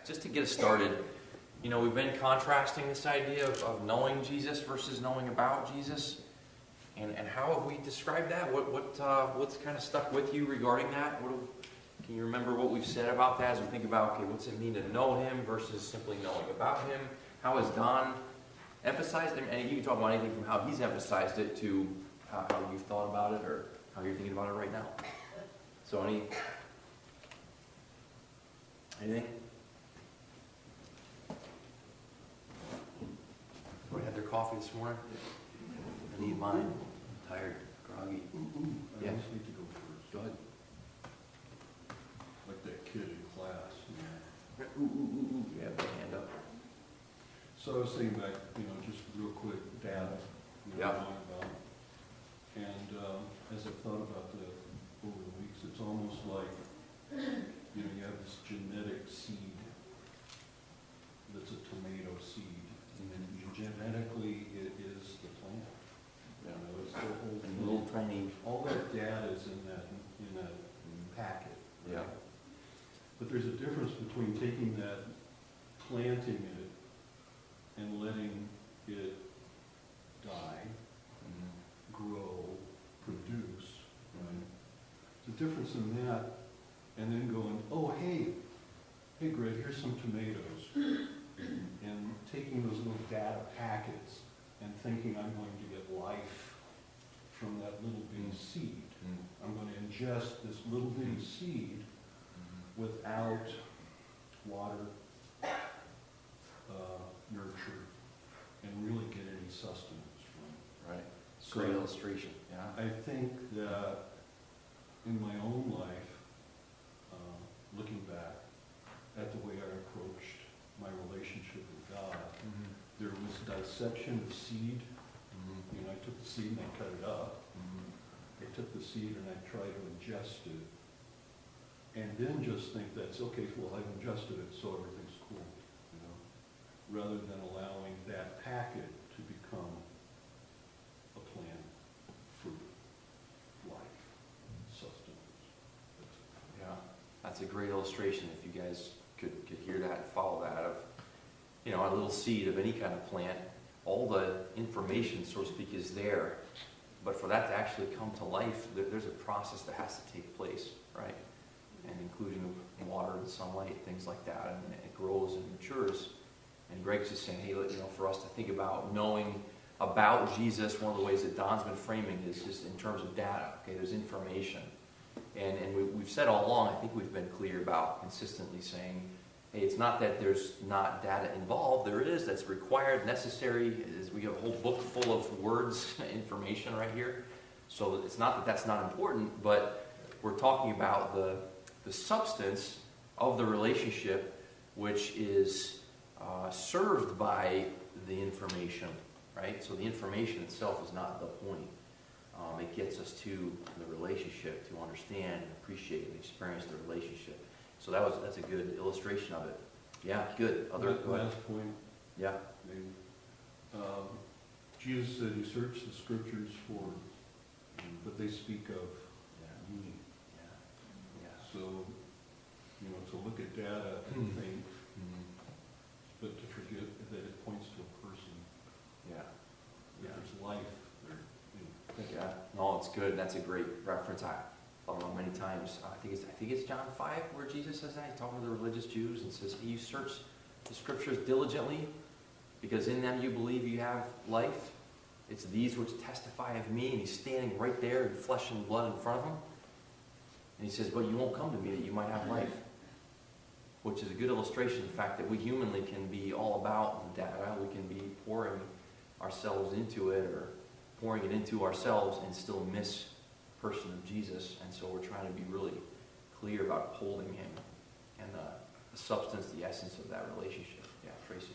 just to get us started, we've been contrasting this idea of knowing Jesus versus knowing about Jesus. And how have we described that? What's kind of stuck with you regarding that? Can you remember what we've said about that as we think about, okay, what's it mean to know him versus simply knowing about him? How has Don emphasized him? And you can talk about anything from how he's emphasized it to how you've thought about it or how you're thinking about it right now. So anything? Everybody had their coffee this morning? I need mine. I'm tired, groggy. I just need to go first. Go ahead. Like that kid in class. Yeah, put your hand up. So I was thinking back, just real quick, data, Yeah. talking about. And as I've thought about over the weeks, it's almost like, you have this genetic seed that's a tomato seed. And genetically, it is the plant. It's the whole Little tiny. all that data is in that packet. Yeah. But there's a difference between taking that, planting it, and letting it die, grow, produce, right? There's a difference in that, and then going, oh, hey, Greg, here's some tomatoes. And taking those little data packets and thinking I'm going to get life from that little bitty seed. I'm going to ingest this little bitty seed without water, nurture, and really get any sustenance from it. Right. So Great illustration. Yeah. I think that in my own life, looking back at the way I approached my relationship with God, there was dissection of seed. I took the seed and I cut it up. I took the seed and I tried to ingest it. And then just think that's, okay, well, I've ingested it, so everything's cool, rather than allowing that packet to become a plant, fruit, life, sustenance. Yeah. That's a great illustration. If you guys could hear that and follow that of, a little seed of any kind of plant, all the information, so to speak, is there. But for that to actually come to life, there's a process that has to take place, right? And including water and sunlight, things like that, and it grows and matures. And Greg's just saying, hey, for us to think about knowing about Jesus, one of the ways that Don's been framing is just in terms of data. Okay, there's information. And we've said all along, I think we've been clear about consistently saying, hey, it's not that there's not data involved. There is. That's required, necessary. We have a whole book full of words, information right here. So it's not that that's not important, but we're talking about the substance of the relationship, which is served by the information, right? So the information itself is not the point. It gets us to the relationship, to understand and appreciate and experience the relationship. So that's a good illustration of it. Yeah, good. Last point. Yeah. Maybe. Jesus said he searched the scriptures for, but they speak of me. Yeah. So, to look at data and think, but to forget that it points to a person. Yeah. If there's life there. Yeah. No, it's good. That's a great reference. I don't know many times. I think it's John 5 where Jesus says that. He's talking to the religious Jews and says, "You search the scriptures diligently, because in them you believe you have life. It's these which testify of me." And he's standing right there in flesh and blood in front of him. And he says, "But you won't come to me that you might have life." Which is a good illustration of the fact that we humanly can be all about the data. We can be pouring ourselves into it or pouring it into ourselves and still miss the person of Jesus. And so we're trying to be really clear about upholding him and the substance, the essence of that relationship. Yeah, Tracy.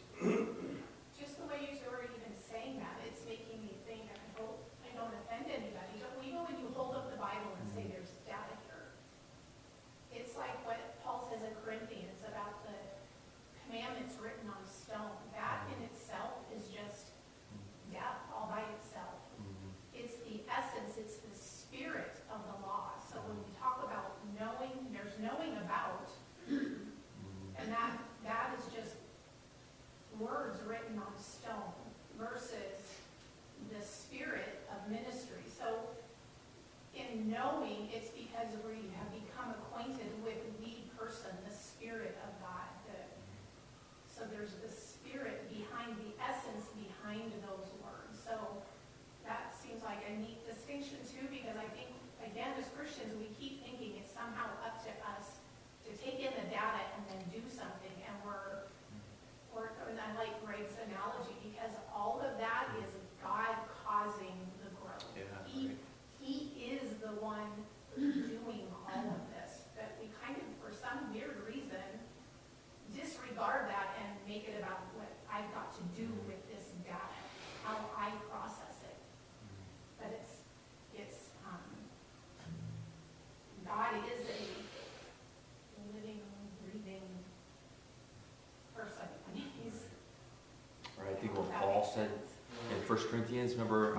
Just the way you're even saying that, it's making me think, and I hope I don't offend anybody, but even when you hold up the Bible and say there's data here, it's like what Paul says in Corinthians about the commandments written on stone. That in itself is just death all by itself. It's the essence, it's the spirit of the law. So when we talk about knowing, there's knowing about, and that that is just words written on stone versus the spirit of ministry. So in knowing, it's because we have become acquainted with the person, the Spirit of God. So there's the spirit behind, the essence behind those words. So that seems like a neat distinction too, because I think, again, as Christians, we keep thinking it's somehow up to us to take in the data and then do something. And and I like Greg's analogy, because all of that is God causing the growth. Yeah, He is the one doing all of this. But we kind of, for some weird reason, disregard that and make it about what I've got to do with this data, how I process it. But it's God is a living, breathing person. I mean, he's. Right, I think what Paul said in 1 Corinthians, remember,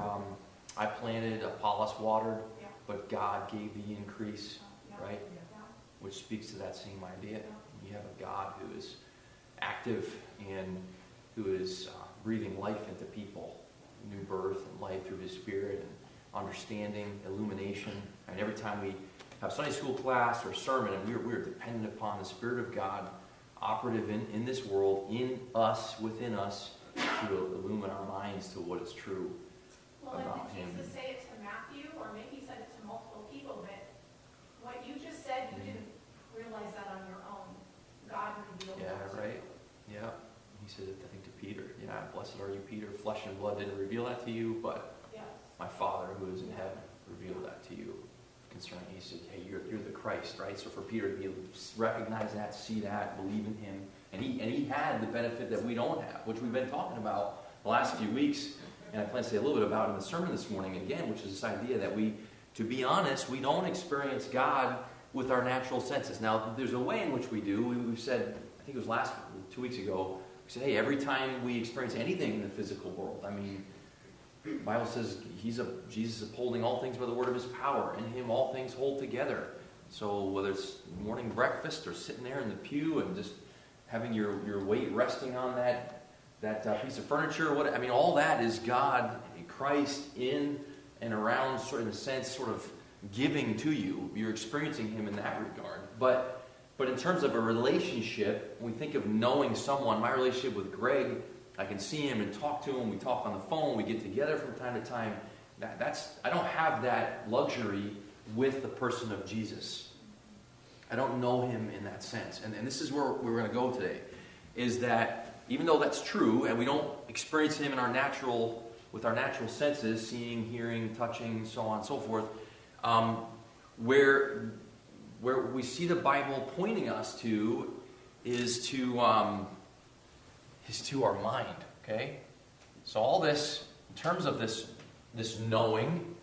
I planted, Apollos watered, Yeah. but God gave the increase, Yeah. right? Yeah. Which speaks to that same idea. Yeah. You have a God who is active and who is breathing life into people, new birth and life through His Spirit and understanding, illumination. And every time we have Sunday school class or sermon, and we're dependent upon the Spirit of God operative in this world, in us, within us, to illumine our minds to what is true Well, about and did Him. Jesus say it to Matthew, or maybe He said it to multiple people, but what you just said, you didn't realize that on your own. God revealed Yeah, that to right. you. Yeah. He said it, I think, to Peter. Yeah, blessed are you, Peter. Flesh and blood didn't reveal that to you, but Yes. my Father who is in heaven revealed that to you. Concerning, he said, hey, you're the Christ, right? So for Peter to be able to recognize that, see that, believe in Him, and he had the benefit that we don't have, which we've been talking about the last few weeks, and I plan to say a little bit about in the sermon this morning again, which is this idea that we, to be honest, we don't experience God with our natural senses. Now, there's a way in which we do. We've said, I think it was 2 weeks ago, we said, hey, every time we experience anything in the physical world, I mean, the Bible says Jesus is upholding all things by the word of His power. In Him all things hold together. So whether it's morning breakfast or sitting there in the pew and just having your weight resting on that piece of furniture, all that is God, Christ in and around, sort of in a sense, sort of giving to you. You're experiencing Him in that regard. But in terms of a relationship, when we think of knowing someone, my relationship with Greg, I can see him and talk to him. We talk on the phone. We get together from time to time. I don't have that luxury with the person of Jesus. I don't know Him in that sense. And this is where we're going to go today, is that even though that's true, and we don't experience Him with our natural senses, seeing, hearing, touching, so on and so forth, where we see the Bible pointing us to is to our mind, okay? So all this, in terms of this knowing,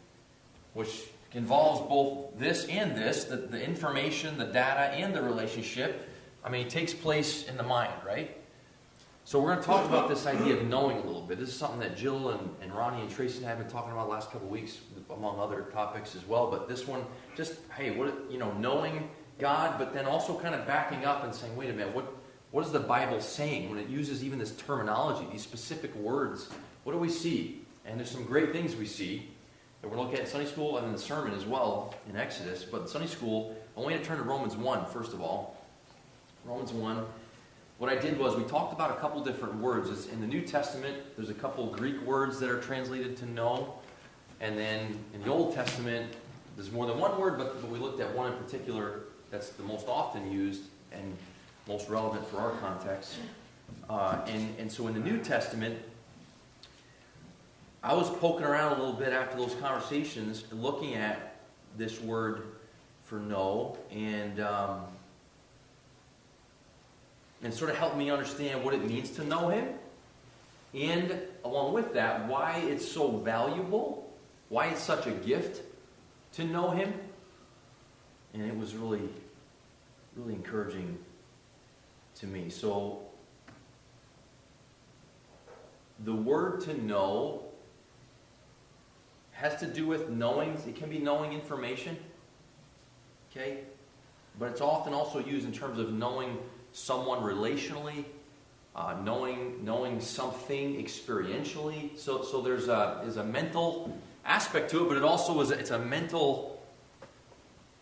which involves both this and this, the information, the data, and the relationship, it takes place in the mind, right? So we're going to talk about this idea of knowing a little bit. This is something that Jill and Ronnie and Tracy and I have been talking about the last couple of weeks, among other topics as well. But this one, just, hey, knowing God, but then also kind of backing up and saying, wait a minute, what is the Bible saying when it uses even this terminology, these specific words? What do we see? And there's some great things we see that we're looking at in Sunday school and in the sermon as well in Exodus. But in Sunday school, I want you to turn to Romans 1, first of all. Romans 1. What I did was we talked about a couple different words. In the New Testament, there's a couple Greek words that are translated to know. And then in the Old Testament, there's more than one word, but we looked at one in particular that's the most often used and most relevant for our context. And so in the New Testament, I was poking around a little bit after those conversations, looking at this word for know, and sort of helped me understand what it means to know Him, and along with that, why it's so valuable, why it's such a gift to know Him. And it was really, really encouraging to me. So the word to know has to do with knowing. It can be knowing information, okay? But it's often also used in terms of knowing someone relationally, knowing something experientially. So there's a mental aspect to it, but it also it's a mental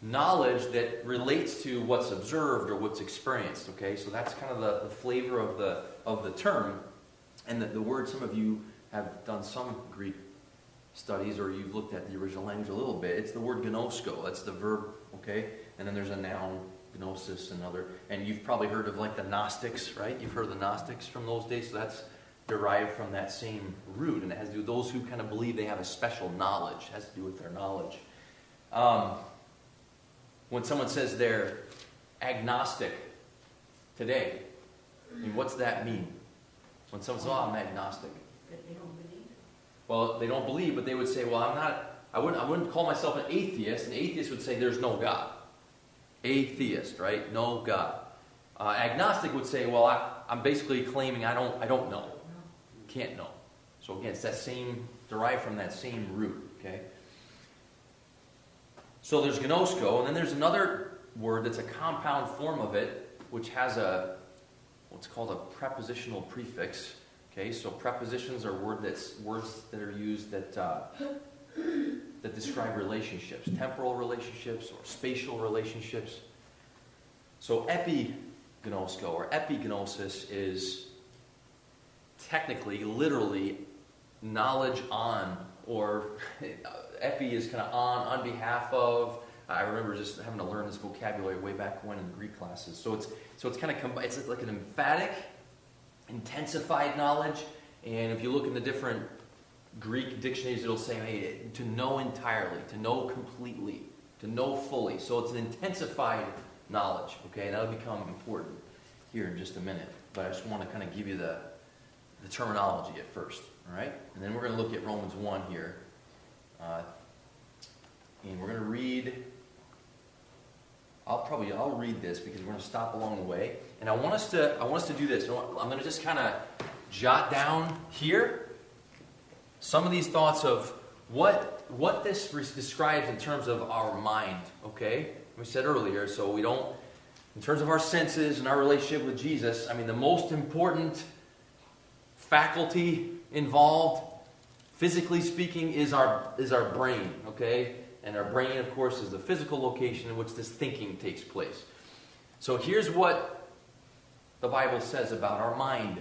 knowledge that relates to what's observed or what's experienced. Okay, so that's kind of the flavor of the term, and the word. Some of you have done some Greek studies, or you've looked at the original language a little bit. It's the word gnosko. That's the verb. Okay, and then there's a noun, gnosis, and you've probably heard of like the Gnostics, right? You've heard of the Gnostics from those days, so that's derived from that same root, and it has to do with those who kind of believe they have a special knowledge. It has to do with their knowledge. When someone says they're agnostic today, I mean, what's that mean? When someone says, "Oh, I'm agnostic," That they don't believe. well, they don't believe, but they would say, "Well, I'm not. I wouldn't call myself an atheist." An atheist would say, "There's no God." Atheist, right? No God. Agnostic would say, "Well, I'm basically claiming I don't know, can't know." So again, it's that same, derived from that same root. Okay. So there's gnosko, and then there's another word that's a compound form of it, which has what's called a prepositional prefix. Okay, so prepositions are words that are used that describe relationships, temporal relationships or spatial relationships. So epignosko or epignosis is technically, literally, knowledge on, or epi is kind of on behalf of. I remember just having to learn this vocabulary way back when in Greek classes. So it's kind of it's like an emphatic, intensified knowledge. And if you look in the different Greek dictionaries, it'll say, hey, to know entirely, to know completely, to know fully. So it's an intensified knowledge. Okay, that'll become important here in just a minute. But I just want to kind of give you the terminology at first. All right, and then we're going to look at Romans 1 here. And we're going to read, I'll read this because we're going to stop along the way. And I want us to do this. I'm going to just kind of jot down here some of these thoughts of what this describes in terms of our mind, okay? We said earlier, so we don't, in terms of our senses and our relationship with Jesus, I mean, the most important faculty involved, physically speaking, is our brain, okay? And our brain, of course, is the physical location in which this thinking takes place. So here's what the Bible says about our mind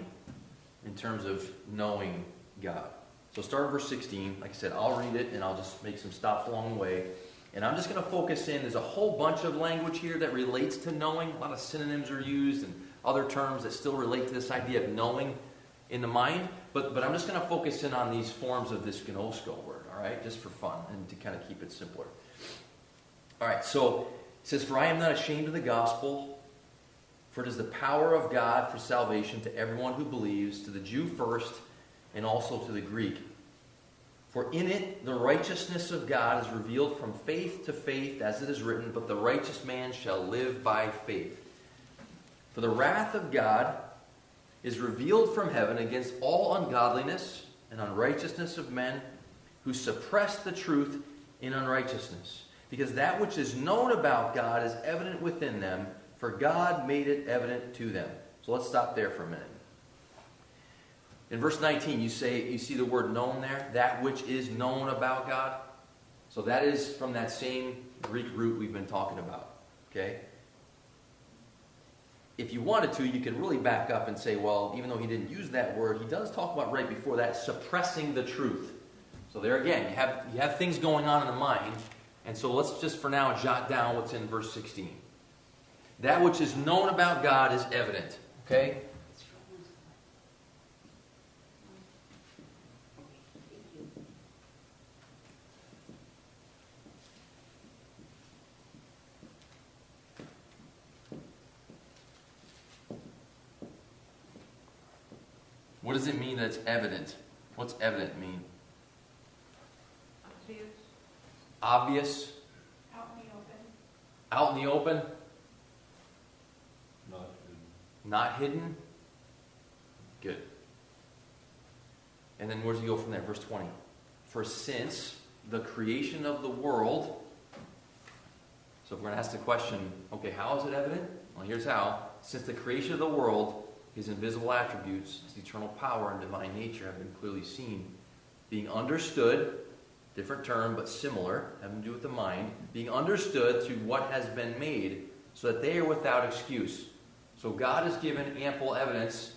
in terms of knowing God. So start at verse 16. Like I said, I'll read it and I'll just make some stops along the way. And I'm just going to focus in. There's a whole bunch of language here that relates to knowing. A lot of synonyms are used and other terms that still relate to this idea of knowing in the mind. But I'm just going to focus in on these forms of this gnosko word, all right? Just for fun and to kind of keep it simpler. All right, so it says, "For I am not ashamed of the gospel, for it is the power of God for salvation to everyone who believes, to the Jew first, and also to the Greek. For in it the righteousness of God is revealed from faith to faith, as it is written, but the righteous man shall live by faith. For the wrath of God is revealed from heaven against all ungodliness and unrighteousness of men who suppress the truth in unrighteousness. Because that which is known about God is evident within them, for God made it evident to them." So let's stop there for a minute. In verse 19, you see the word known there, that which is known about God. So that is from that same Greek root we've been talking about. Okay? If you wanted to, you could really back up and say, well, even though he didn't use that word, he does talk about right before that, suppressing the truth. So there again, you have things going on in the mind. And so let's just for now jot down what's in verse 16. That which is known about God is evident. Okay? What does it mean that it's evident? What's evident mean? Obvious? Out in the open. Out in the open? Not hidden. Not hidden? Good. And then where does he go from there? Verse 20. "For since the creation of the world..." So if we're going to ask the question, okay, how is it evident? Well, here's how. since the creation of the world, his invisible attributes, his eternal power and divine nature have been clearly seen, being understood, different term but similar, having to do with the mind, being understood through what has been made, so that they are without excuse. So God has given ample evidence,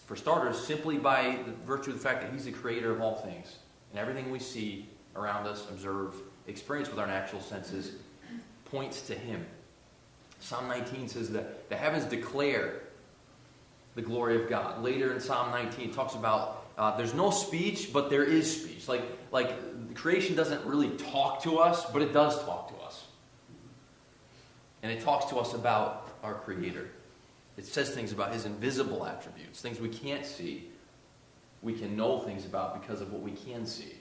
for starters, simply by the virtue of the fact that he's the creator of all things. And everything we see around us, observe, experience with our natural senses, points to him. Psalm 19 says that the heavens declare the glory of God. Later in Psalm 19 it talks about there's no speech, but there is speech. Like the creation doesn't really talk to us, but it does talk to us. And it talks to us about our Creator. It says things about his invisible attributes, things we can't see. We can know things about because of what we can see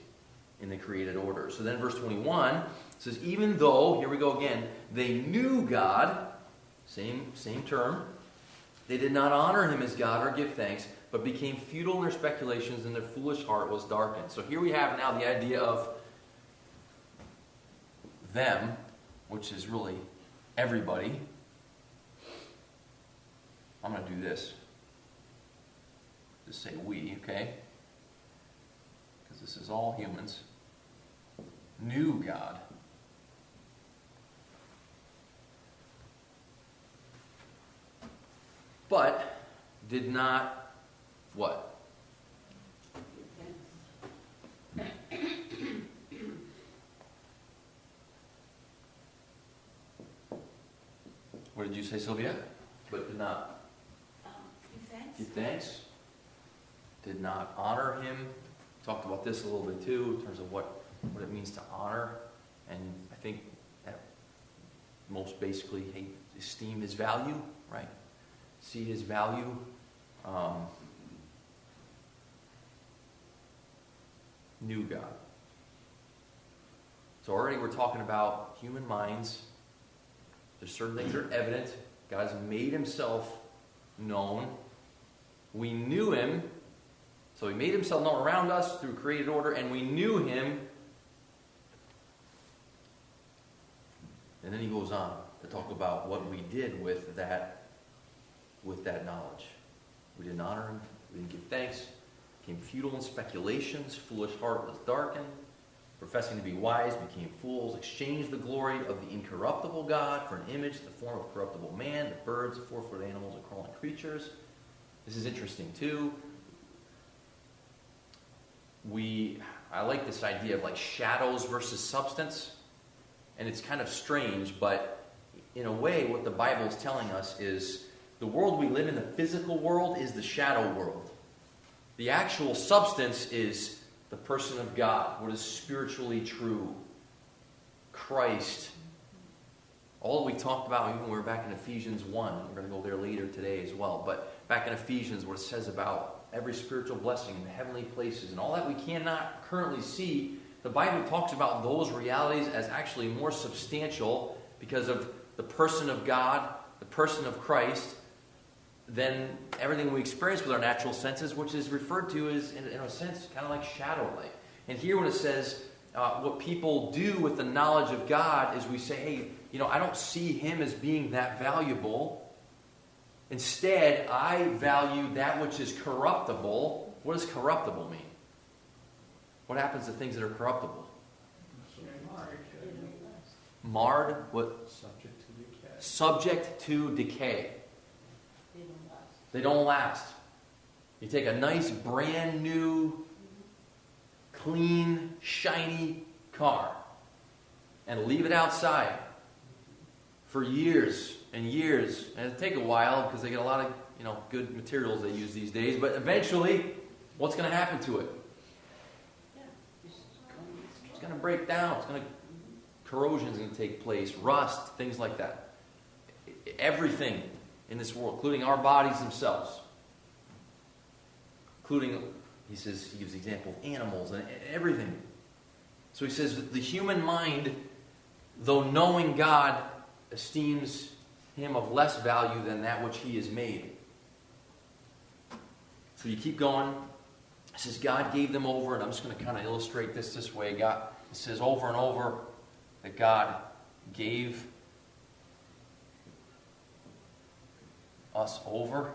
in the created order. So then verse 21 says, even though, here we go again, they knew God, same term, they did not honor him as God or give thanks, but became futile in their speculations, and their foolish heart was darkened. So here we have now the idea of them, which is really everybody. I'm going to do this. Just say we, okay? Because this is all humans. Knew God. But did not what? What did you say, Sylvia? But did not give thanks. Did not honor him. Talked about this a little bit too, in terms of what it means to honor. And I think that most basically esteem his value, right? See his value. Knew God. So already we're talking about human minds. There's certain things that are evident. God has made himself known. We knew him. So he made himself known around us through created order, and we knew him. And then he goes on to talk about what we did with that knowledge. We didn't honor him. We didn't give thanks. Became futile in speculations. Foolish heart was darkened. Professing to be wise, became fools. Exchanged the glory of the incorruptible God for an image, the form of corruptible man, the birds, the four-footed animals, and crawling creatures. This is interesting too. I like this idea of like shadows versus substance. And it's kind of strange, but in a way what the Bible is telling us is the world we live in, the physical world, is the shadow world. The actual substance is the person of God, what is spiritually true. Christ. All we talked about, even when we were back in Ephesians 1, we're going to go there later today as well, but back in Ephesians what it says about every spiritual blessing in the heavenly places and all that we cannot currently see, the Bible talks about those realities as actually more substantial because of the person of God, the person of Christ, than everything we experience with our natural senses, which is referred to as, in a sense, kind of like shadow-like. And here when it says, what people do with the knowledge of God is we say, hey, I don't see him as being that valuable. Instead, I value that which is corruptible. What does corruptible mean? What happens to things that are corruptible? Marred? What? Subject to decay. Subject to decay. They don't last. You take a nice, brand new, clean, shiny car and leave it outside for years and years. And it'll take a while because they get a lot of, good materials they use these days. But eventually, what's going to happen to it? It's going to break down. Corrosion's going to take place. Rust, things like that. Everything in this world, including our bodies themselves. Including, he gives the example of animals and everything. So he says that the human mind, though knowing God, esteems him of less value than that which he has made. So you keep going. It says God gave them over, and I'm just going to kind of illustrate this way. It says over and over that God gave us over.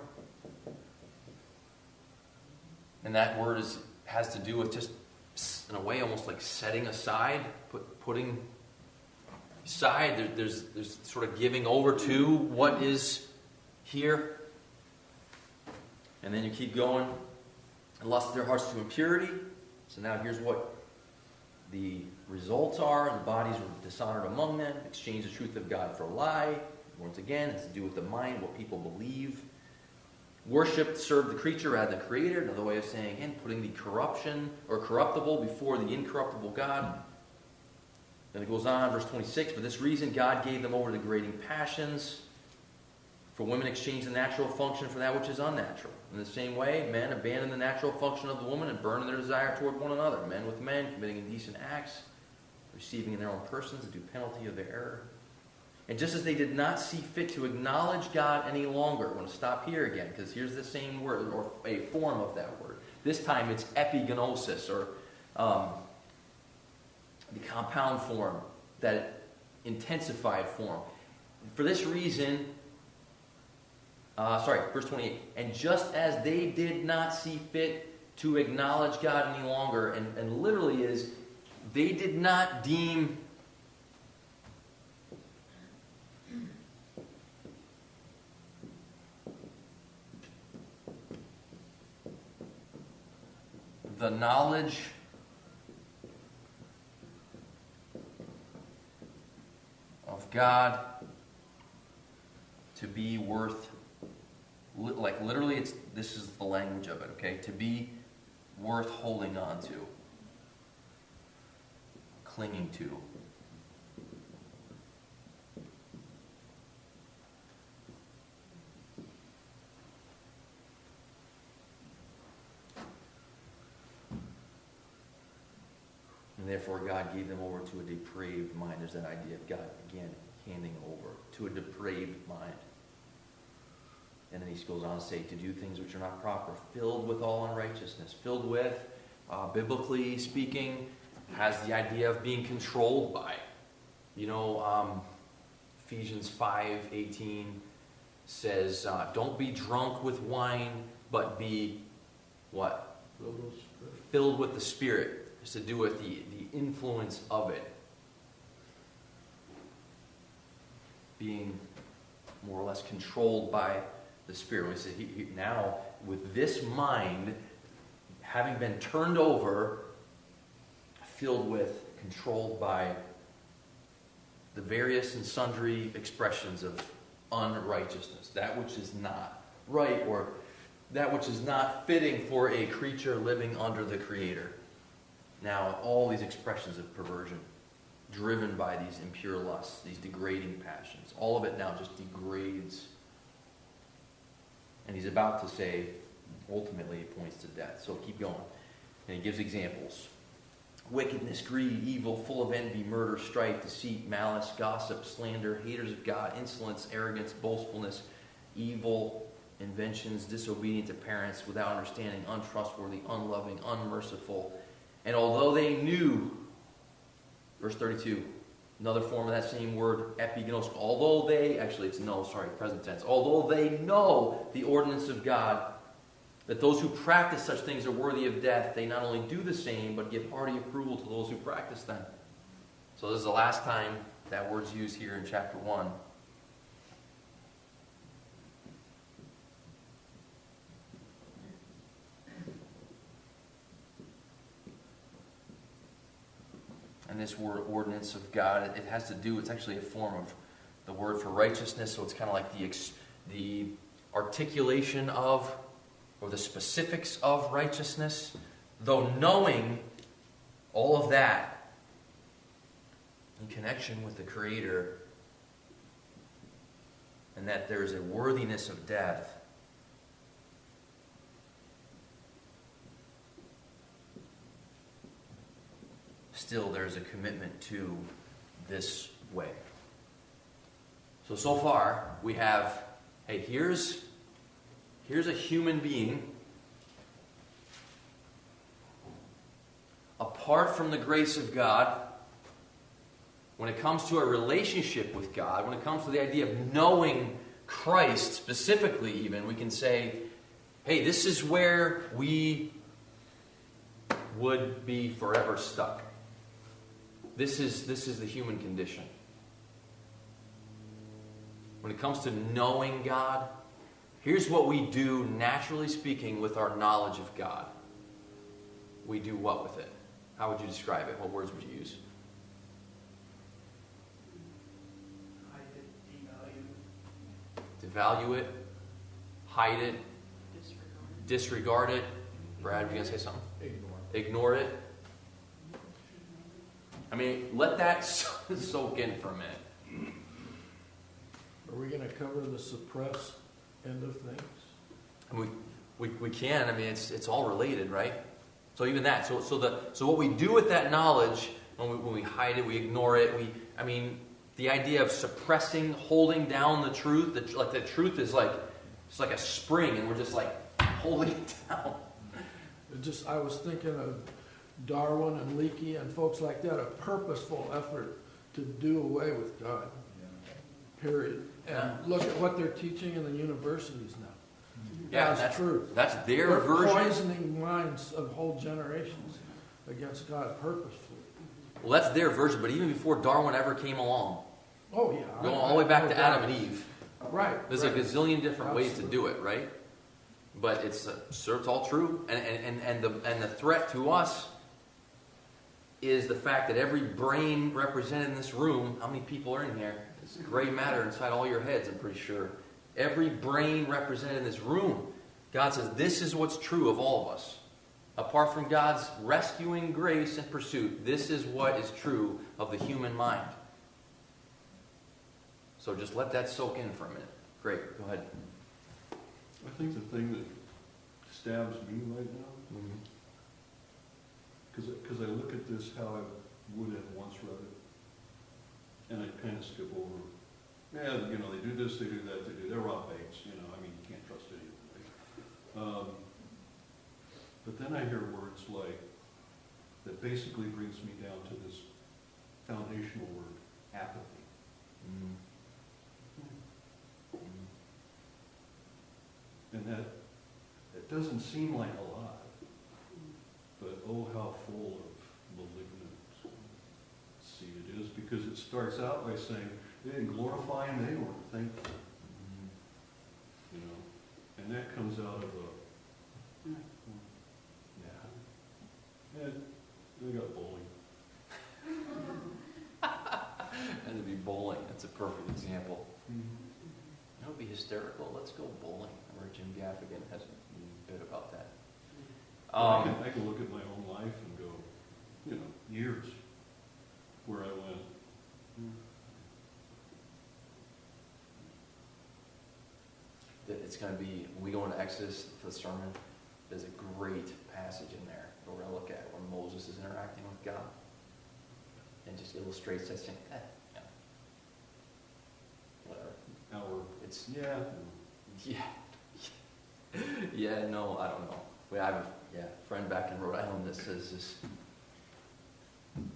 And that word has to do with just, in a way, almost like setting aside, putting aside. There's sort of giving over to what is here. And then you keep going. And lust their hearts to impurity. So now here's what the results are. The bodies were dishonored among them. Exchange the truth of God for a lie. Once again, it's to do with the mind, what people believe. Worship, serve the creature rather than the Creator. Another way of saying, again, putting the corruption or corruptible before the incorruptible God. Then it goes on, verse 26. For this reason, God gave them over to degrading passions. For women exchange the natural function for that which is unnatural. In the same way, men abandon the natural function of the woman and burn in their desire toward one another. Men with men, committing indecent acts, receiving in their own persons the due penalty of their error. And just as they did not see fit to acknowledge God any longer, I want to stop here again, because here's the same word, or a form of that word. This time it's epigenosis, or the compound form, that intensified form. For this reason, verse 28, and just as they did not see fit to acknowledge God any longer, and literally is, they did not deem the knowledge of God to be worth, like literally this is the language of it, okay? To be worth holding on to, clinging to. And therefore God gave them over to a depraved mind. There's that idea of God, again, handing over to a depraved mind. And then he goes on to say, to do things which are not proper, filled with all unrighteousness. Filled with, biblically speaking, has the idea of being controlled by. You know, Ephesians 5:18 says, don't be drunk with wine, but be, what? Filled with the Spirit. It's to do with the influence of it. Being more or less controlled by the Spirit. We say now, with this mind, having been turned over, filled with, controlled by the various and sundry expressions of unrighteousness, that which is not right, or that which is not fitting for a creature living under the Creator. Now, all these expressions of perversion, driven by these impure lusts, these degrading passions, all of it now just degrades. And he's about to say, ultimately, it points to death. So keep going. And he gives examples. Wickedness, greed, evil, full of envy, murder, strife, deceit, malice, gossip, slander, haters of God, insolence, arrogance, boastfulness, evil inventions, disobedient to parents, without understanding, untrustworthy, unloving, unmerciful. And although they knew, verse 32, another form of that same word, epigenos, although they, actually it's no, sorry, present tense, although they know the ordinance of God, that those who practice such things are worthy of death, they not only do the same, but give hearty approval to those who practice them. So this is the last time that word's used here in chapter 1. And this word, ordinance of God, it has to do, it's actually a form of the word for righteousness, so it's kind of like the articulation of, or the specifics of righteousness. Though knowing all of that in connection with the Creator, and that there is a worthiness of death, still there's a commitment to this way. So far, we have, hey, here's a human being apart from the grace of God. When it comes to a relationship with God, when it comes to the idea of knowing Christ specifically even, we can say, hey, this is where we would be forever stuck. This is the human condition. When it comes to knowing God, here's what we do, naturally speaking, with our knowledge of God. We do what with it? How would you describe it? What words would you use? Hide it, Devalue it, hide it, devalue, disregard it. Brad, were you going to say something? Ignore. Ignore it. I mean, let that soak in for a minute. Are we going to cover the suppress end of things? And we can. I mean, it's all related, right? So even that. So what we do with that knowledge, when we hide it, we ignore it. The idea of suppressing, holding down the truth. The truth is it's like a spring, and we're just like holding it down. I was thinking of Darwin and Leakey and folks like that, a purposeful effort to do away with God. Period. And look at what they're teaching in the universities now. Yeah, that's true. That's their They're version. poisoning minds of whole generations against God purposefully. Well, that's their version. But even before Darwin ever came along, Oh yeah. going all the way back to Adam and Eve, Right. there's right. a gazillion different ways to Absolutely. do it, right? But it's all true, and the threat to us is the fact that every brain represented in this room. How many people are in here? There's gray matter inside all your heads, I'm pretty sure. Every brain represented in this room, God says this is what's true of all of us. Apart from God's rescuing grace and pursuit, this is what is true of the human mind. So just let that soak in for a minute. Great, go ahead. I think the thing that stabs me right now, because I look at this how I would have once read it, and I kind of skip over. Yeah, they do this, they do that, they're raw bakes, you can't trust anyone. Right? But then I hear words like, that basically brings me down to this foundational word, apathy. And that doesn't seem like a lot, but oh, how full of malignant seed it is, because it starts out by saying, they didn't glorify him, they weren't thankful. And that comes out of a, they got bowling. And it'd be bowling. That's a perfect example. That would be hysterical. Let's go bowling. I remember Jim Gaffigan has a bit about that. I can look at my own life and go, years where I went, It's going to be, when we go into Exodus for the sermon, there's a great passage in there that we're going to look at where Moses is interacting with God. And just illustrates that saying, whatever. It's, no, I don't know. I have a friend back in Rhode Island that says this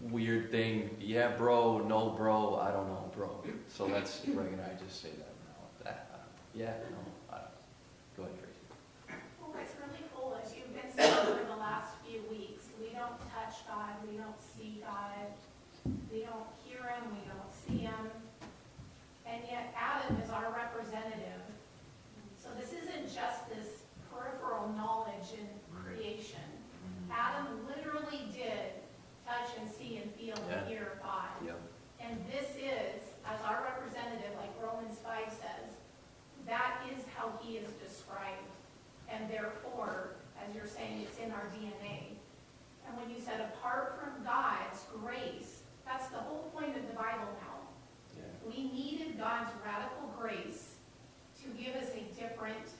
weird thing, bro, no, bro, I don't know, bro. So that's, Greg and I just say that now. I don't know. Go ahead, Tracy. Well, what's really cool is you've been saying for the last few weeks, we don't touch God, we don't see God, we don't hear Him, we don't see Him, and yet Adam is our representative. So this isn't just this peripheral knowledge in creation. Adam literally did touch and see and feel and hear God. Yeah. And this is, as our representative, like Romans 5 says, that is how He is described. And therefore, as you're saying, it's in our DNA. And when you said apart from God's grace, that's the whole point of the Bible now. Yeah. We needed God's radical grace to give us a different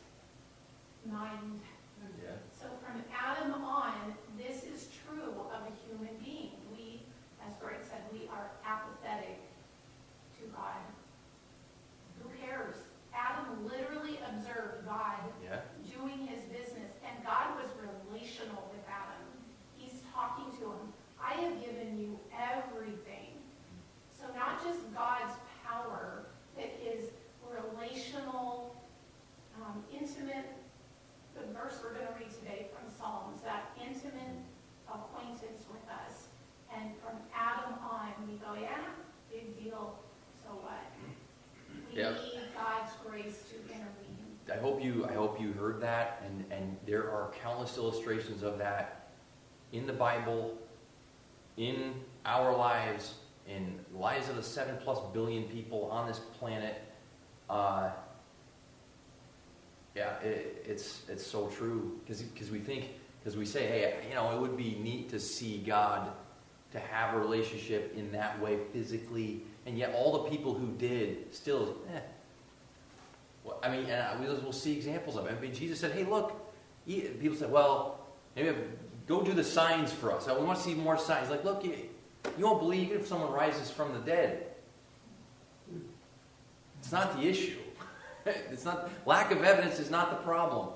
mind. Yeah. So from Adam on, this is true of a human being. We, as Greg said, we are apathetic to God. Who cares? Adam literally observed God doing His business, and God was relational with Adam. He's talking to him. I have given you everything. So not just God's power, but His relational intimate, the verse we're going to read today from Psalms, that intimate acquaintance with us. And from Adam on, we go, yeah, big deal, so what? We Yeah. need God's grace to intervene. I hope you heard that, and there are countless illustrations of that in the Bible, in our lives, in lives of the 7+ billion people on this planet. It's so true, because we say, hey, it would be neat to see God, to have a relationship in that way physically, and yet all the people who did still, Well, we'll see examples of it. I mean, Jesus said, hey, look. People said, well, maybe go do the signs for us. We want to see more signs. Like, look, you won't believe if someone rises from the dead. It's not the issue. It's not, lack of evidence is not the problem.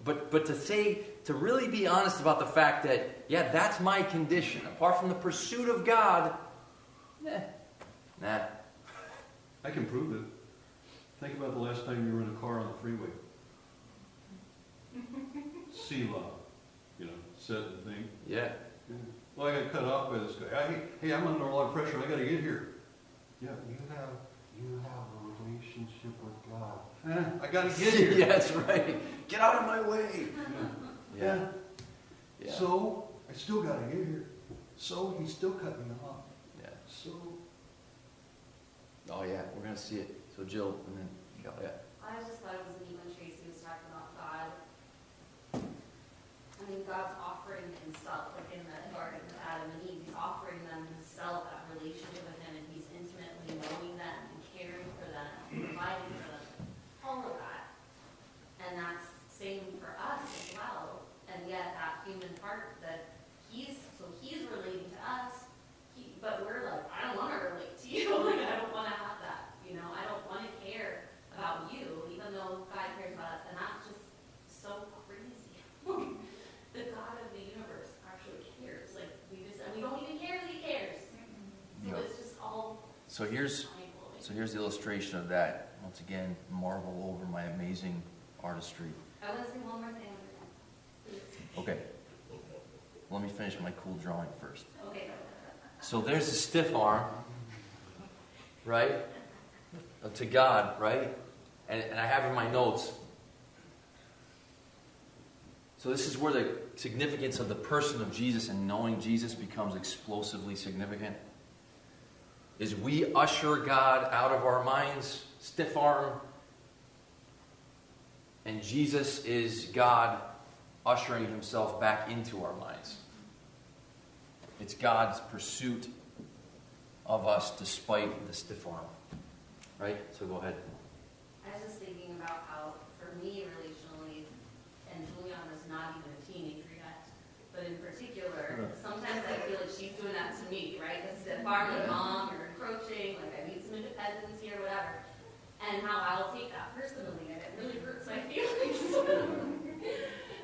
But to really be honest about the fact that, yeah, that's my condition. Apart from the pursuit of God, nah. I can prove it. Think about the last time you were in a car on the freeway. Selah, set and think. Yeah. Well, I got cut off by this guy. Hey, I'm under a lot of pressure. I got to get here. Yeah, you have a relationship with God. I got to get here. Yeah, that's right. Get out of my way. Yeah. Yeah. So I still got to get here. So he still cut me off. Yeah. So. Oh yeah, we're gonna see it. So Jill, and then yeah. I just thought it was neat when Tracy was talking about God. I mean, God's offering himself, like in the garden with Adam and Eve, he's offering them himself, that relationship with him, and he's intimately knowing them and caring for them, providing for them, all of that. And that's same for us as well. And yet that human part that he's relating to us, but we're like, I don't want to relate to you. Like, I don't want to have that. I don't want to care about you, even though God cares about us. And that's just so crazy. The God of the universe actually cares. Like, we don't even care that he cares. So it's just all So here's mind-blowing. the illustration of that. Once again, marvel over my amazing artistry. I want to say one more thing. Okay. Let me finish my cool drawing first. Okay. So there's a stiff arm, right? To God, right? And I have in my notes. So this is where the significance of the person of Jesus and knowing Jesus becomes explosively significant. Is we usher God out of our minds, stiff arm, and Jesus is God ushering himself back into our minds. It's God's pursuit of us despite the stiff arm. Right? So go ahead. I was just thinking about how, for me, relationally, and Juliana is not even a teenager yet, but in particular, sometimes I feel like she's doing that to me, right? The stiff arm, like, Mom, you're encroaching, like, I need some independence here, whatever. And how I'll take that personally, and it really hurts my feelings.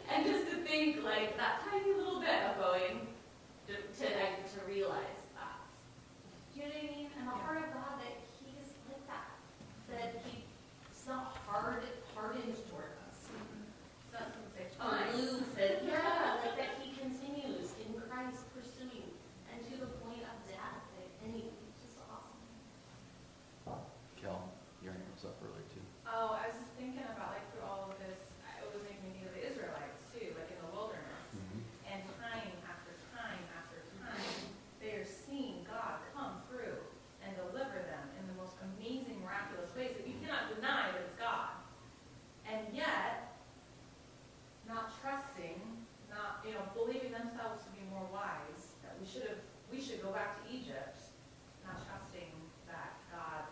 And just to think, like, that tiny little bit of going to realize that. Do you know what I mean? And the heart of God, that he's like that. That he's not hardened toward us. That's what they Aloof, and like that he continues in Christ pursuing, and to the point of death. And he's just awesome. Kel, your hand was up earlier too. Oh, I was just thinking about, like, through all of this, it was making me think of the Israelites too, like in the wilderness. And time after time after time, they are seeing God come through and deliver them in the most amazing, miraculous ways that you cannot deny that it's God. And yet, not trusting, not, believing themselves to be more wise, that we should go back to Egypt, not trusting that God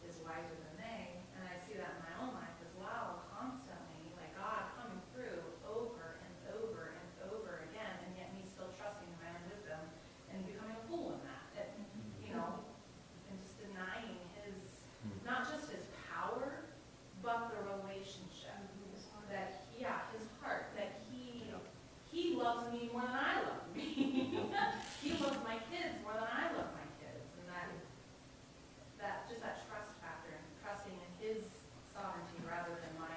is wiser than they. And I see that in my own life as well, constantly, like God coming through over and over and over again, and yet me still trusting in my own wisdom and becoming a fool in that. And just denying not just his power, but the relationship. That, his heart, that he loves me more than I love me. He loves my kids more than I love my kids. And that trust factor, and trusting in his sovereignty rather than my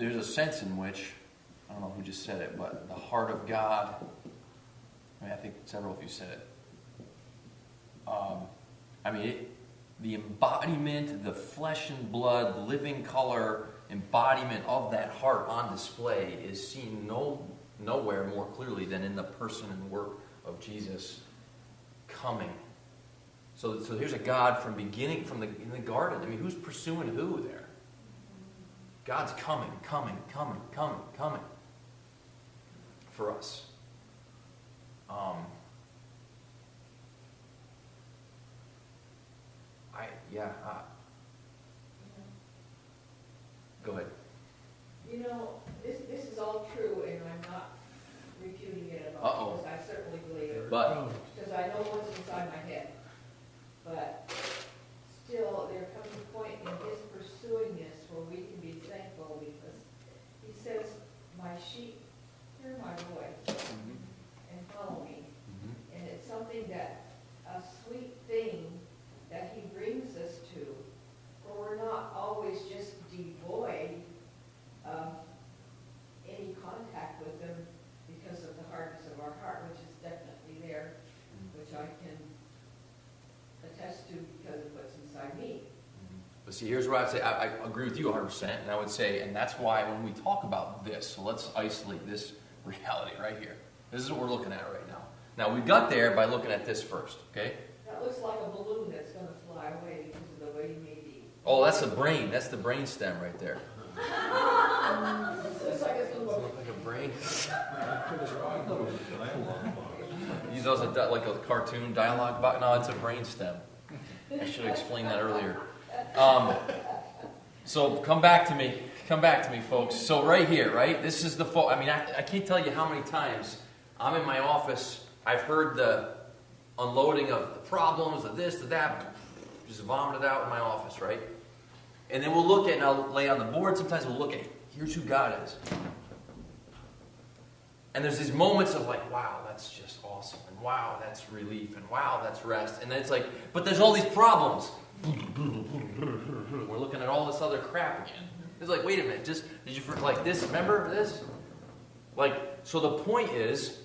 there's a sense in which, I don't know who just said it, but the heart of God, I think several of you said it. The embodiment, the flesh and blood, living color embodiment of that heart on display is seen nowhere more clearly than in the person and work of Jesus coming. So here's a God from beginning, in the garden. I mean, who's pursuing who there? God's coming for us. Go ahead. You know, this is all true, and I'm not refuting it at Uh-oh. all, because I certainly believe it. But Because I know what's inside my head. But still, there comes a point in his pursuing this where we can be thankful, because he says, my sheep hear my voice and follow me. And it's something that, a sweet thing that he brings us to, where we're not always just devoid of any contact with him because of the hardness of our heart, which is definitely there, which I can attest to because of what's inside me. But see, here's what I'd say. I agree with you 100%, and I would say, and that's why when we talk about this, so let's isolate this reality right here. This is what we're looking at right now. Now, we got there by looking at this first, okay? That looks like a balloon that's going to fly away because of the way you may be. Oh, that's the brain. That's the brain stem right there. Looks like it's going to Like a brain. Dialogue box. Use those like a cartoon dialogue box. No, it's a brain stem. I should have explained that earlier. So come back to me, folks. So right here, right? This is the I can't tell you how many times I'm in my office. I've heard the unloading of the problems, the this, the that, just vomited out in my office, right? And then we'll look at, and I'll lay on the board. Sometimes we'll look at, here's who God is. And there's these moments of like, wow, that's just awesome. And wow, that's relief. And wow, that's rest. And then it's like, but there's all these problems. We're looking at all this other crap again. It's like, wait a minute, did you like this? Remember this? Like, so the point is,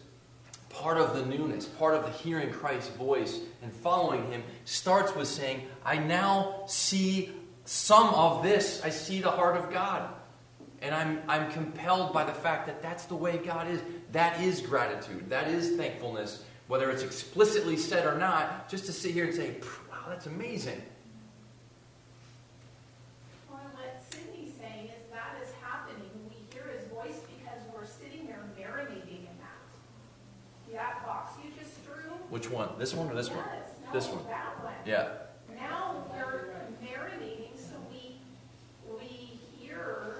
part of the newness, part of the hearing Christ's voice and following him starts with saying, I now see some of this. I see the heart of God. And I'm compelled by the fact that that's the way God is. That is gratitude. That is thankfulness. Whether it's explicitly said or not, just to sit here and say, wow, that's amazing. Well, what Sydney's saying is that is happening. We hear his voice because we're sitting there marinating in that. That box you just drew? Which one? This one or this one? Yes, no, This one. that one. Yeah. Now we're marinating, so we hear,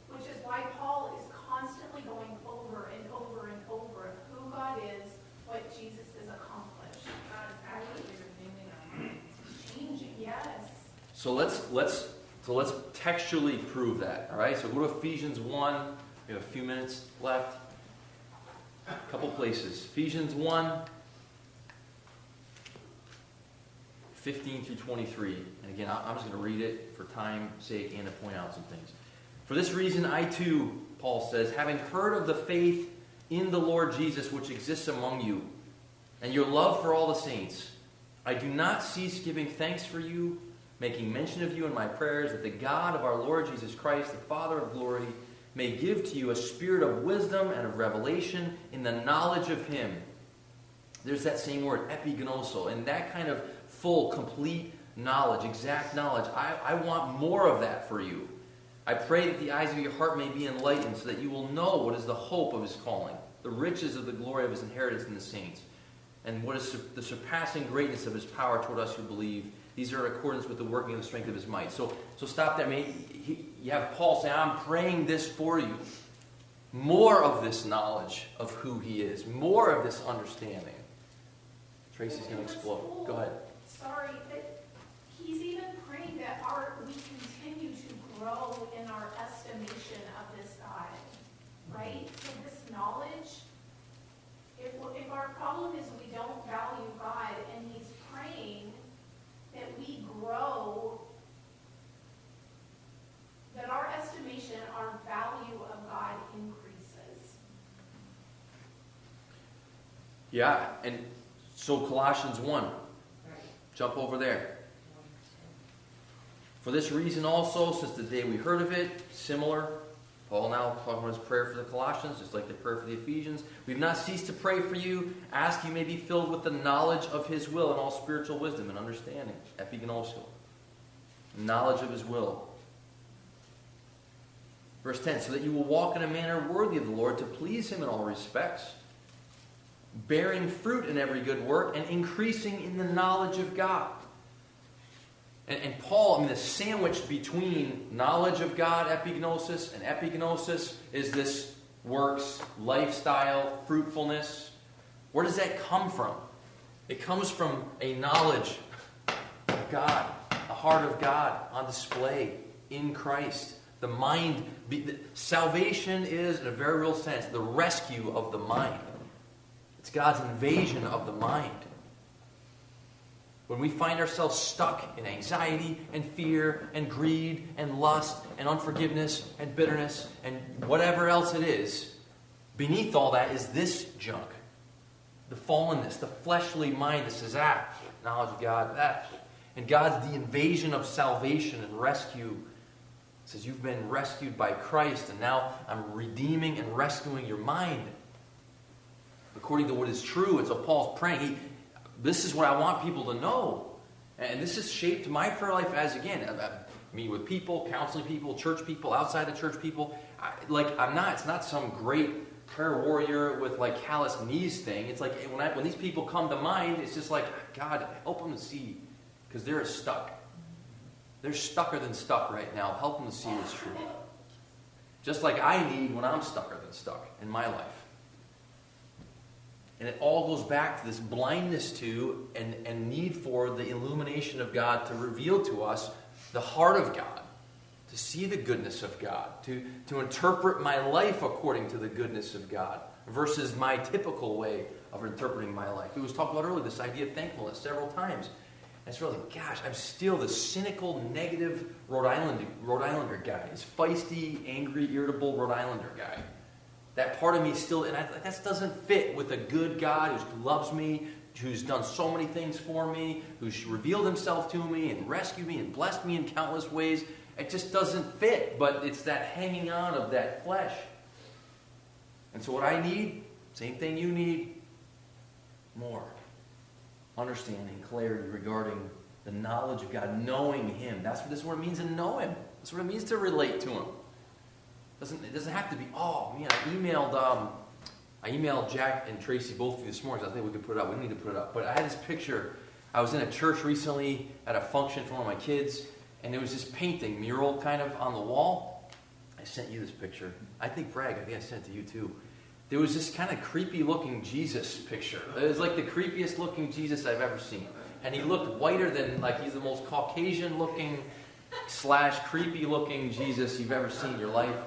which is why Paul is constantly going over and over and over of who God is, what Jesus has accomplished. God is actually renewing our minds. Changing, yes. So let's textually prove that. All right. So go to Ephesians 1. We have a few minutes left. A couple places. Ephesians 1, 15 through 23. And again, I'm just going to read it for time's sake and to point out some things. For this reason, I too, Paul says, having heard of the faith in the Lord Jesus which exists among you, and your love for all the saints, I do not cease giving thanks for you, making mention of you in my prayers, that the God of our Lord Jesus Christ, the Father of glory, may give to you a spirit of wisdom and of revelation in the knowledge of him. There's that same word, epignoso, and that kind of full, complete knowledge, exact knowledge. I want more of that for you. I pray that the eyes of your heart may be enlightened, so that you will know what is the hope of his calling, the riches of the glory of his inheritance in the saints, and what is the surpassing greatness of his power toward us who believe. These are in accordance with the working of the strength of his might. So stop there. You have Paul say, I'm praying this for you. More of this knowledge of who he is. More of this understanding. Tracy's going to explode. Go ahead. Sorry, but he's even praying that we continue to grow in our estimation of this God, right? So this knowledge, if our problem is we don't value God, and he's praying that we grow, that our estimation, our value Yeah, and so Colossians 1, Right. jump over there. For this reason also, since the day we heard of it, similar, Paul now talking about his prayer for the Colossians, just like the prayer for the Ephesians. We've not ceased to pray for you, ask you may be filled with the knowledge of his will and all spiritual wisdom and understanding. Epignosko. Knowledge of his will. Verse 10, so that you will walk in a manner worthy of the Lord, to please him in all respects, bearing fruit in every good work and increasing in the knowledge of God. And Paul, the sandwich between knowledge of God, epignosis, and epignosis is this works, lifestyle, fruitfulness. Where does that come from? It comes from a knowledge of God, the heart of God on display in Christ. The mind, salvation is, in a very real sense, the rescue of the mind. It's God's invasion of the mind. When we find ourselves stuck in anxiety and fear and greed and lust and unforgiveness and bitterness and whatever else it is, beneath all that is this junk. The fallenness, the fleshly mind that says, knowledge of God, And God's the invasion of salvation and rescue. It says, you've been rescued by Christ, and now I'm redeeming and rescuing your mind. According to what is true, and so Paul's praying, this is what I want people to know. And this has shaped my prayer life as, again, I meet with people, counseling people, church people, outside the church people. It's not some great prayer warrior with like callous knees thing. It's like when these people come to mind, it's just like, God, help them to see, because they're stuck. They're stucker than stuck right now. Help them to see what's true. Just like I need when I'm stucker than stuck in my life. And it all goes back to this blindness to and need for the illumination of God to reveal to us the heart of God, to see the goodness of God, to interpret my life according to the goodness of God versus my typical way of interpreting my life. It was talked about earlier, this idea of thankfulness several times. And it's really, gosh, I'm still the cynical, negative Rhode Islander guy. This feisty, angry, irritable Rhode Islander guy. That part of me still, and that doesn't fit with a good God who loves me, who's done so many things for me, who's revealed himself to me and rescued me and blessed me in countless ways. It just doesn't fit, but it's that hanging on of that flesh. And so what I need, same thing you need, more understanding, clarity regarding the knowledge of God, knowing him. This is what it means to know him. That's what it means to relate to him. It doesn't have to be, I emailed Jack and Tracy both of you this morning. I think we could put it up. We don't need to put it up. But I had this picture. I was in a church recently at a function for one of my kids, and there was this painting, mural kind of on the wall. I sent you this picture. I think I sent it to you too. There was this kind of creepy looking Jesus picture. It was like the creepiest looking Jesus I've ever seen. And he looked whiter than, like he's the most Caucasian looking / creepy looking Jesus you've ever seen in your life.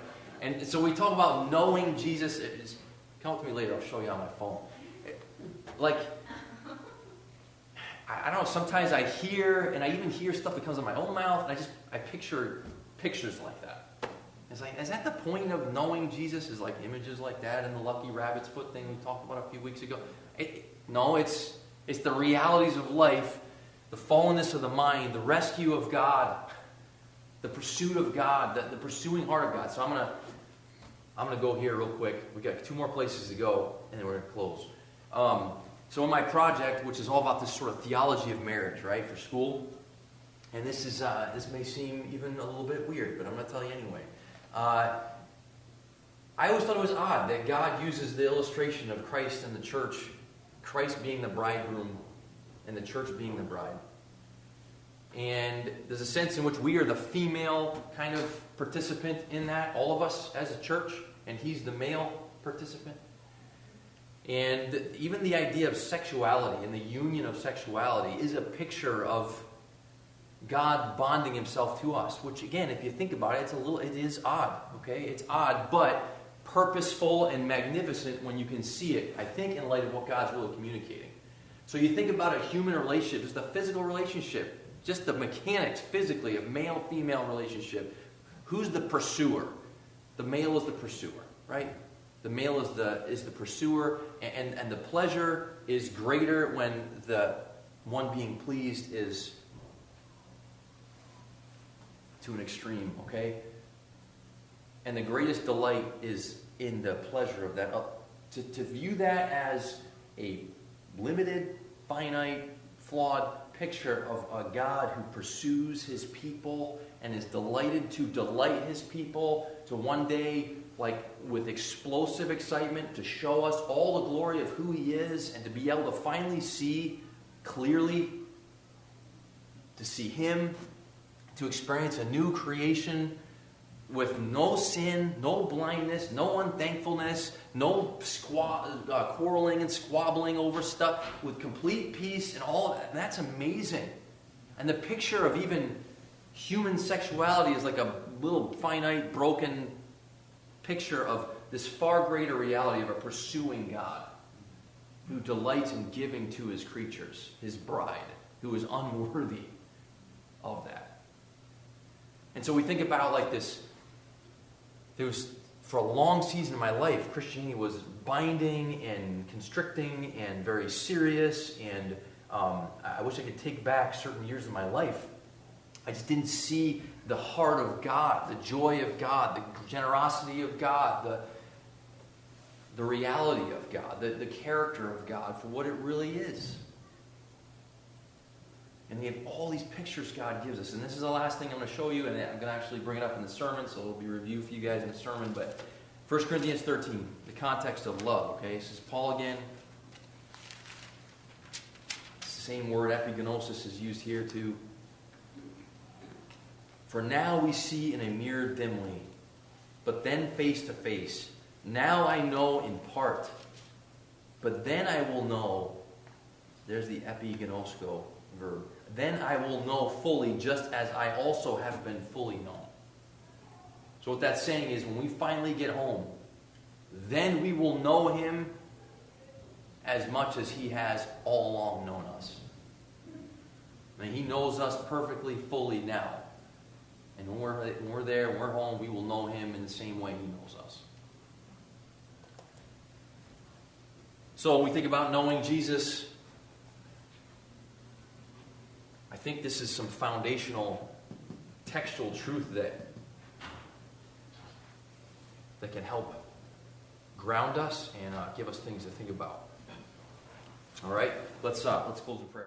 And so we talk about knowing Jesus. Come up to me later. I'll show you on my phone. I don't know. Sometimes I hear, and I even hear stuff that comes out of my own mouth, and I picture pictures like that. It's like, is that the point of knowing Jesus? Is like images like that and the lucky rabbit's foot thing we talked about a few weeks ago? No, it's the realities of life, the fallenness of the mind, the rescue of God, the pursuit of God, the pursuing heart of God. So I'm gonna go here real quick. We got 2 more places to go, and then we're gonna close. So in my project, which is all about this sort of theology of marriage, right, for school, and this may seem even a little bit weird, but I'm gonna tell you anyway. I always thought it was odd that God uses the illustration of Christ and the church, Christ being the bridegroom and the church being the bride. And there's a sense in which we are the female kind of participant in that, all of us as a church, and he's the male participant. And even the idea of sexuality and the union of sexuality is a picture of God bonding himself to us, which again, if you think about it, it is odd, okay? It's odd, but purposeful and magnificent when you can see it, I think, in light of what God's really communicating. So you think about a human relationship, just a physical relationship, just the mechanics physically of male-female relationship. Who's the pursuer? The male is the pursuer, right? The male is the pursuer, and the pleasure is greater when the one being pleased is to an extreme, okay? And the greatest delight is in the pleasure of that. To view that as a limited, finite, flawed picture of a God who pursues his people and is delighted to delight his people, to one day, like with explosive excitement, to show us all the glory of who he is, and to be able to finally see clearly, to see him, to experience a new creation with no sin, no blindness, no unthankfulness, no quarreling and squabbling over stuff, with complete peace and all of that. And that's amazing. And the picture of even human sexuality is like a little finite, broken picture of this far greater reality of a pursuing God who delights in giving to his creatures, his bride, who is unworthy of that. And so we think about like this. There was, for a long season of my life, Christianity was binding and constricting and very serious, and I wish I could take back certain years of my life. I just didn't see the heart of God, the joy of God, the generosity of God, the reality of God, the character of God for what it really is. And we have all these pictures God gives us. And this is the last thing I'm going to show you, and I'm going to actually bring it up in the sermon, so it'll be a review for you guys in the sermon. But 1 Corinthians 13, the context of love. Okay, this is Paul again. It's the same word, epigenosis, is used here too. For now we see in a mirror dimly, but then face to face. Now I know in part, but then I will know. There's the epigenosko verb. Then I will know fully, just as I also have been fully known. So what that's saying is, when we finally get home, then we will know him as much as he has all along known us. And he knows us perfectly, fully now. And when we're there, when we're home, we will know him in the same way he knows us. So when we think about knowing Jesus, I think this is some foundational textual truth that can help ground us and give us things to think about. All right, let's close in prayer.